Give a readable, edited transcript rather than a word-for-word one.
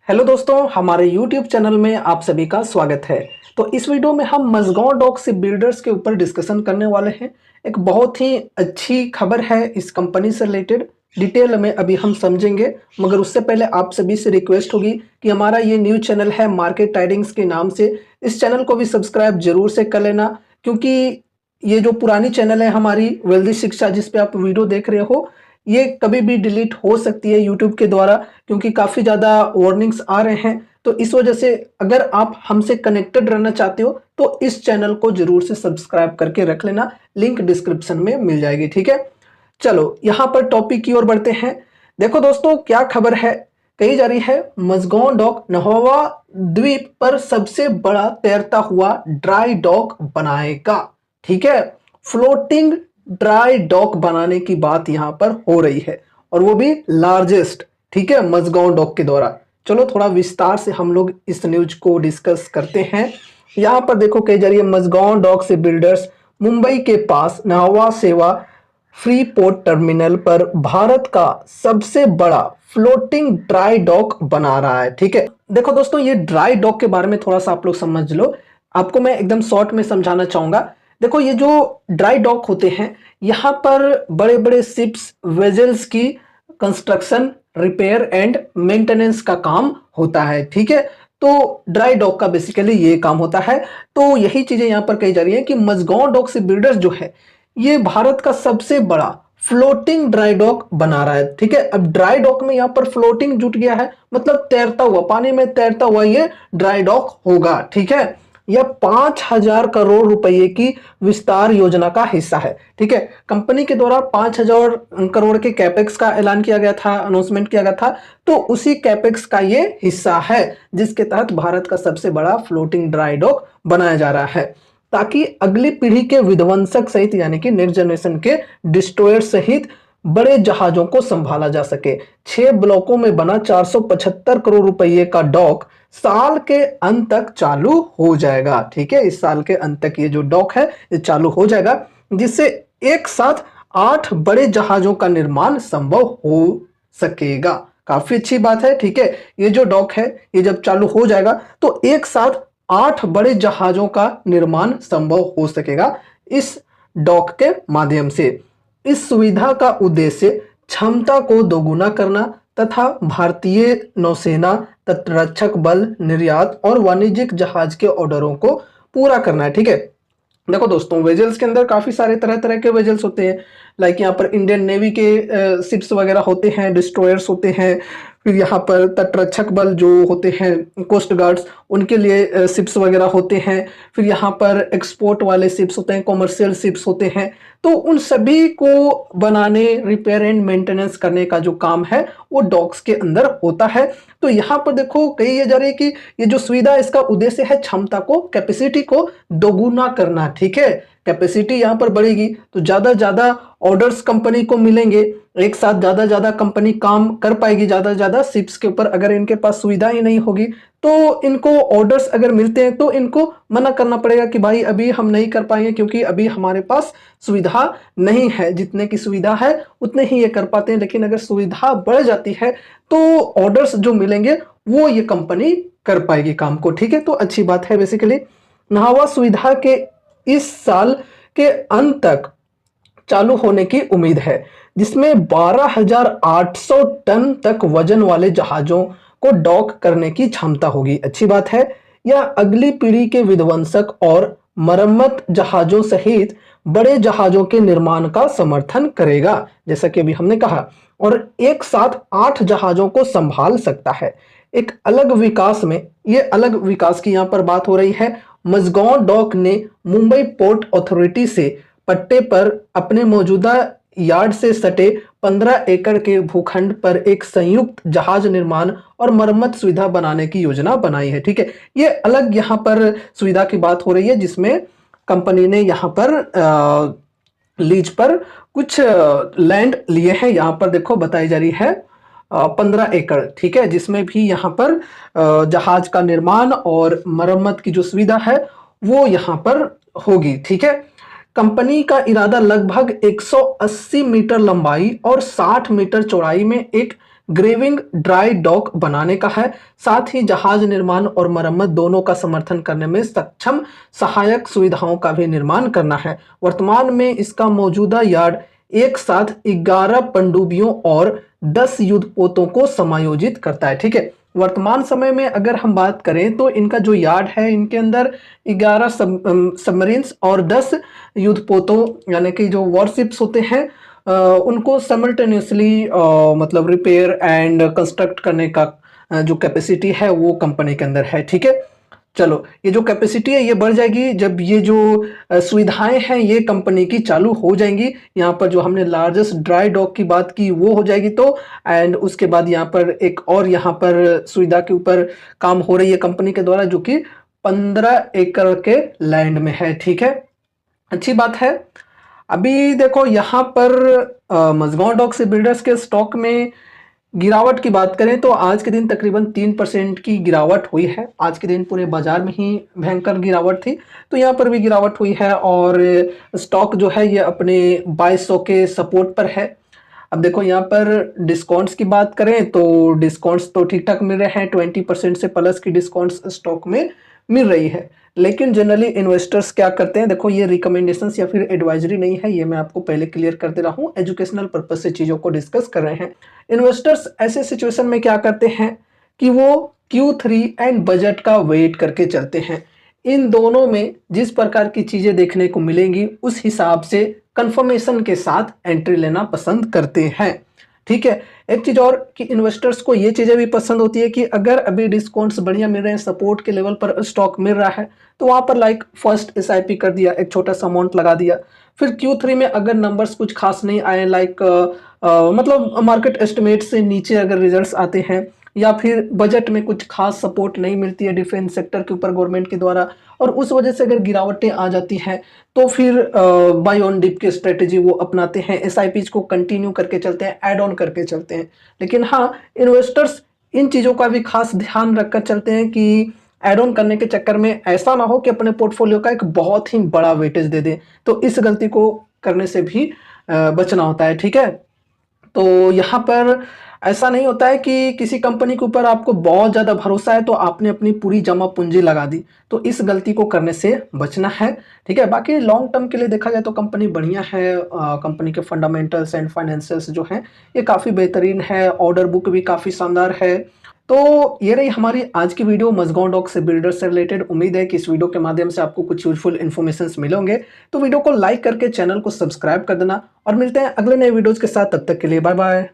Hello दोस्तों, हमारे YouTube channel में आप सभी का स्वागत है। तो इस वीडियो में हम मज़गांव डॉक शिप बिल्डर्स के ऊपर डिस्कशन करने वाले हैं। एक बहुत ही अच्छी खबर है इस कंपनी से रिलेटेड, डिटेल में अभी हम समझेंगे। मगर उससे पहले आप सभी से रिक्वेस्ट होगी कि हमारा ये न्यू चैनल है मार्केट टाइडिंग्स के नाम से, इस चैनल को भी सब्सक्राइब जरूर से कर लेना। क्योंकि ये जो पुरानी चैनल है हमारी वेल्दी शिक्षा, जिस पे आप वीडियो देख रहे हो, ये कभी भी डिलीट हो सकती है यूट्यूब के द्वारा, क्योंकि काफ़ी ज़्यादा वार्निंग्स आ रहे हैं। तो इस वजह से अगर आप हमसे कनेक्टेड रहना चाहते हो तो इस चैनल को जरूर से सब्सक्राइब करके रख लेना, लिंक डिस्क्रिप्शन में मिल जाएगी। ठीक है, चलो यहाँ पर टॉपिक की ओर बढ़ते हैं। देखो दोस्तों, क्या खबर है, कही जा रही है मज़गांव डॉक नहवा द्वीप पर सबसे बड़ा तैरता हुआ ड्राई डॉक बनाएगा। ठीक है, फ्लोटिंग ड्राई डॉक बनाने की बात यहाँ पर हो रही है, और वो भी लार्जेस्ट। ठीक है, मज़गांव डॉक के द्वारा। चलो थोड़ा विस्तार से हम लोग इस न्यूज को डिस्कस करते हैं। यहाँ पर देखो कही जा रही है मज़गांव डॉक से बिल्डर्स मुंबई के पास नहवा सेवा फ्री पोर्ट टर्मिनल पर भारत का सबसे बड़ा फ्लोटिंग ड्राई डॉक बना रहा है। ठीक है, देखो दोस्तों, ये ड्राई डॉक के बारे में थोड़ा सा आप लोग समझ लो। आपको मैं एकदम शॉर्ट में समझाना चाहूंगा। देखो, ये जो ड्राई डॉक होते हैं, यहाँ पर बड़े बड़े शिप्स वेजल्स की कंस्ट्रक्शन, रिपेयर एंड मेंटेनेंस का काम होता है। ठीक है, तो ड्राई डॉक का बेसिकली ये काम होता है। तो यही चीजें यहाँ पर कही जा रही है कि मज़गांव डॉक से बिल्डर्स जो है, ये भारत का सबसे बड़ा फ्लोटिंग ड्राई डॉक बना रहा है। ठीक है, अब ड्राई डॉक में यहाँ पर फ्लोटिंग जुट गया है, मतलब तैरता हुआ, पानी में तैरता हुआ ये ड्राई डॉक होगा। ठीक है, यह 5,000 करोड़ रुपए की विस्तार योजना का हिस्सा है। ठीक है, कंपनी के द्वारा 5,000 करोड़ के कैपेक्स का ऐलान किया गया था, अनाउंसमेंट किया गया था। तो उसी कैपेक्स का ये हिस्सा है, जिसके तहत भारत का सबसे बड़ा फ्लोटिंग ड्राई डॉक बनाया जा रहा है, ताकि अगली पीढ़ी के विध्वंसक सहित, यानी कि नेक्स्ट जनरेशन के डिस्ट्रॉयर सहित बड़े जहाजों को संभाला जा सके। 6 ब्लॉकों में बना 475 करोड़ रुपए का डॉक साल के अंत तक चालू हो जाएगा। ठीक है, इस साल के अंत तक ये जो डॉक है ये चालू हो जाएगा, जिससे एक साथ 8 बड़े जहाजों का निर्माण संभव हो सकेगा। काफी अच्छी बात है। ठीक है, ये जो डॉक है ये जब चालू हो जाएगा तो एक साथ 8 बड़े जहाजों का निर्माण संभव हो सकेगा इस डॉक के माध्यम से। इस सुविधा का उद्देश्य क्षमता को दोगुना करना तथा भारतीय नौसेना, तटरक्षक बल, निर्यात और वाणिज्यिक जहाज के ऑर्डरों को पूरा करना है। ठीक है, देखो दोस्तों, वेजल्स के अंदर काफी सारे तरह तरह के वेजल्स होते हैं। लाइक यहाँ पर इंडियन नेवी के शिप्स वगैरह होते हैं, डिस्ट्रॉयर्स होते हैं। फिर यहाँ पर तटरक्षक बल जो होते हैं, कोस्ट गार्ड्स, उनके लिए शिप्स वगैरह होते हैं। फिर यहाँ पर एक्सपोर्ट वाले शिप्स होते हैं, कॉमर्शियल शिप्स होते हैं। तो उन सभी को बनाने, रिपेयर एंड मेंटेनेंस करने का जो काम है वो डॉक्स के अंदर होता है। तो यहाँ पर देखो कही जा रही है कि ये जो सुविधा, इसका उद्देश्य है क्षमता को, कैपेसिटी को दोगुना करना। ठीक है, कैपेसिटी यहाँ पर बढ़ेगी तो ज्यादा ऑर्डर्स कंपनी को मिलेंगे, एक साथ ज्यादा कंपनी काम कर पाएगी ज्यादा शिप्स के ऊपर। अगर इनके पास सुविधा ही नहीं होगी तो इनको ऑर्डर्स अगर मिलते हैं तो इनको मना करना पड़ेगा कि भाई अभी हम नहीं कर पाएंगे, क्योंकि अभी हमारे पास सुविधा नहीं है। जितने की सुविधा है उतने ही ये कर पाते हैं, लेकिन अगर सुविधा बढ़ जाती है तो ऑर्डर्स जो मिलेंगे वो ये कंपनी कर पाएगी काम को। ठीक है, तो अच्छी बात है। बेसिकली नहावा सुविधा के इस साल के अंत तक चालू होने की उम्मीद है, जिसमें 12,800 टन तक वजन वाले जहाजों को डॉक करने की क्षमता होगी। अच्छी बात है। यह अगली पीढ़ी के विध्वंसक और मरम्मत जहाजों सहित बड़े जहाजों के निर्माण का समर्थन करेगा, जैसा कि अभी हमने कहा, और एक साथ 8 जहाजों को संभाल सकता है। एक अलग विकास में, ये अलग विकास की यहाँ पर बात हो रही है। मज़गांव डॉक ने मुंबई पोर्ट अथॉरिटी से पट्टे पर अपने मौजूदा यार्ड से सटे 15 एकड़ के भूखंड पर एक संयुक्त जहाज निर्माण और मरम्मत सुविधा बनाने की योजना बनाई है। ठीक है, ये अलग यहाँ पर सुविधा की बात हो रही है, जिसमें कंपनी ने यहाँ पर लीज पर कुछ लैंड लिए हैं। यहाँ पर देखो बताई जा रही है 15 एकड़। ठीक है, जिसमें भी यहाँ पर जहाज का निर्माण और मरम्मत की जो सुविधा है वो यहाँ पर होगी। ठीक है, कंपनी का इरादा लगभग 180 मीटर लंबाई और 60 मीटर चौड़ाई में एक ग्रेविंग ड्राई डॉक बनाने का है, साथ ही जहाज निर्माण और मरम्मत दोनों का समर्थन करने में सक्षम सहायक सुविधाओं का भी निर्माण करना है। वर्तमान में इसका मौजूदा यार्ड एक साथ 11 पनडुब्बियों और 10 युद्धपोतों को समायोजित करता है। ठीक है, वर्तमान समय में अगर हम बात करें तो इनका जो यार्ड है, इनके अंदर 11 सबमरीन्स और 10 युद्धपोतों यानी कि जो वॉरशिप्स होते हैं उनको साइमल्टेनियसली मतलब रिपेयर एंड कंस्ट्रक्ट करने का जो कैपेसिटी है वो कंपनी के अंदर है। ठीक है, चलो ये जो कैपेसिटी है ये बढ़ जाएगी जब ये जो सुविधाएं हैं ये कंपनी की चालू हो जाएंगी। यहाँ पर जो हमने लार्जेस्ट ड्राई डॉक की बात की वो हो जाएगी तो, एंड उसके बाद यहाँ पर एक और यहाँ पर सुविधा के ऊपर काम हो रही है कंपनी के द्वारा, जो कि 15 एकड़ के लैंड में है। ठीक है, अच्छी बात है। अभी देखो यहाँ पर मझगांव डॉक शिप बिल्डर्स के स्टॉक में गिरावट की बात करें तो आज के दिन तकरीबन 3% की गिरावट हुई है। आज के दिन पूरे बाजार में ही भयंकर गिरावट थी, तो यहाँ पर भी गिरावट हुई है और स्टॉक जो है ये अपने 2200 के सपोर्ट पर है। अब देखो यहाँ पर डिस्काउंट्स की बात करें तो डिस्काउंट्स तो ठीक ठाक मिल रहे हैं, 20% से प्लस की डिस्काउंट्स स्टॉक में मिल रही है। लेकिन जनरली इन्वेस्टर्स क्या करते हैं, देखो ये रिकमेंडेशंस या फिर एडवाइजरी नहीं है, ये मैं आपको पहले क्लियर कर दे रहा हूँ, एजुकेशनल पर्पज से चीज़ों को डिस्कस कर रहे हैं। इन्वेस्टर्स ऐसे सिचुएशन में क्या करते हैं कि वो Q3 एंड बजट का वेट करके चलते हैं। इन दोनों में जिस प्रकार की चीज़ें देखने को मिलेंगी उस हिसाब से कंफर्मेशन के साथ एंट्री लेना पसंद करते हैं। ठीक है, एक चीज़ और कि इन्वेस्टर्स को ये चीज़ें भी पसंद होती है कि अगर अभी डिस्काउंट्स बढ़िया मिल रहे हैं, सपोर्ट के लेवल पर स्टॉक मिल रहा है, तो वहाँ पर लाइक फर्स्ट SIP कर दिया, एक छोटा सा अमाउंट लगा दिया। फिर Q3 में अगर नंबर्स कुछ खास नहीं आए, लाइक मतलब मार्केट एस्टिमेट से नीचे अगर रिजल्ट्स आते हैं या फिर बजट में कुछ खास सपोर्ट नहीं मिलती है डिफेंस सेक्टर के ऊपर गवर्नमेंट के द्वारा, और उस वजह से अगर गिरावटें आ जाती हैं तो फिर बाय ऑन डिप की स्ट्रेटेजी वो अपनाते हैं, SIPs को कंटिन्यू करके चलते हैं, ऐड ऑन करके चलते हैं। लेकिन हाँ, इन्वेस्टर्स इन चीज़ों का भी खास ध्यान रखकर चलते हैं कि ऐड ऑन करने के चक्कर में ऐसा ना हो कि अपने पोर्टफोलियो का एक बहुत ही बड़ा वेटेज दे दें, तो इस गलती को करने से भी बचना होता है। ठीक है, तो यहाँ पर ऐसा नहीं होता है कि किसी कंपनी के ऊपर आपको बहुत ज़्यादा भरोसा है तो आपने अपनी पूरी जमा पूंजी लगा दी, तो इस गलती को करने से बचना है। ठीक है, बाकी लॉन्ग टर्म के लिए देखा जाए तो कंपनी बढ़िया है, कंपनी के फंडामेंटल्स एंड फाइनेंशियल्स जो हैं ये काफ़ी बेहतरीन है, ऑर्डर बुक भी काफ़ी शानदार है। तो ये रही हमारी आज की video Mazagon dock ship builders से रिलेटेड। उम्मीद है कि इस वीडियो के माध्यम से आपको कुछ यूजफुल इन्फॉर्मेशन मिलेंगे, तो वीडियो को लाइक करके चैनल को सब्सक्राइब कर देना और मिलते हैं अगले नए वीडियोज़ के साथ। तब तक के लिए बाय बाय।